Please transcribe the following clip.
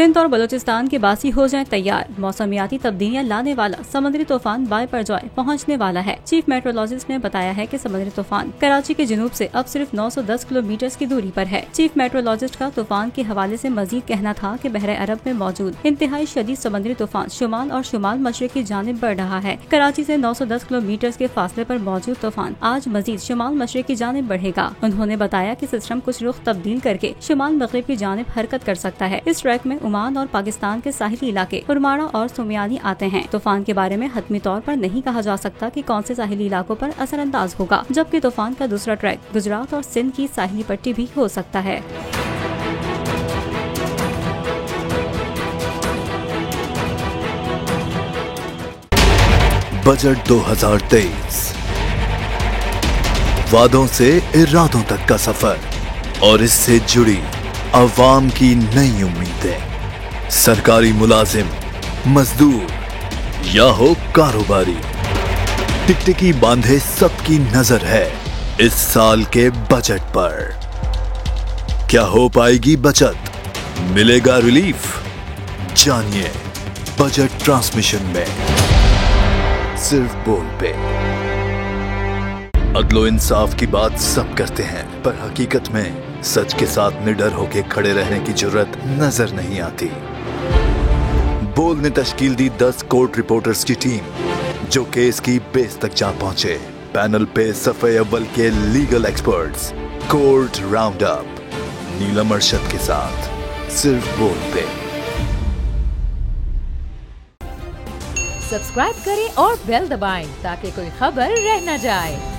सिंध और बलूचिस्तान के बासी हो जाएं तैयार। मौसमियाती तब्दीलियां लाने वाला समुद्री तूफान बायपरजॉय पहुंचने वाला है। चीफ मेट्रोलॉजिस्ट ने बताया है कि समुद्री तूफान कराची के जुनूब से अब सिर्फ 910 किलोमीटर की दूरी पर है। चीफ मेट्रोलॉजिस्ट का तूफान के हवाले से मजीद कहना था कि बहरे अरब में मौजूद इंतहाई शदीद समुद्री तूफान शुमाल और शुमाल मशरिक की जानिब बढ़ रहा है। कराची से 910 किलोमीटर के फासले पर मौजूद तूफान आज मजीद शुमाल मशरिक की जानिब बढ़ेगा। उन्होंने बताया कि सिस्टम कुछ रुख तब्दील करके शुमाल मगरिब की जानिब हरकत कर सकता है। इस ट्रैक में ओमान और पाकिस्तान के साहिली इलाके उर्माड़ा और सुमियानी आते हैं। तूफान के बारे में हतमी तौर पर नहीं कहा जा सकता कि कौन से साहिली इलाकों पर असरअंदाज होगा, जबकि तूफान का दूसरा ट्रैक गुजरात और सिंध की साहिली पट्टी भी हो सकता है। बजट 2023 वादों से इरादों तक का सफर और इससे जुड़ी अवाम की नई उम्मीदें। सरकारी मुलाजिम, मजदूर या हो कारोबारी, टिकटिकी बांधे सबकी नजर है इस साल के बजट पर। क्या हो पाएगी बचत, मिलेगा रिलीफ? जानिए बजट ट्रांसमिशन में सिर्फ बोल पे। अदलो इंसाफ की बात सब करते हैं, पर हकीकत में सच के साथ निडर होके खड़े रहने की जरूरत नजर नहीं आती। बोल ने तश्कील दी 10 कोर्ट रिपोर्टर्स की टीम, जो केस की बेस तक जा पहुंचे। पैनल पे सफे अव्वल के legal experts, court round up, Neelam Arshad के साथ सिर्फ बोल पे। सब्सक्राइब करें और बेल दबाएं ताकि कोई खबर रह न जाए।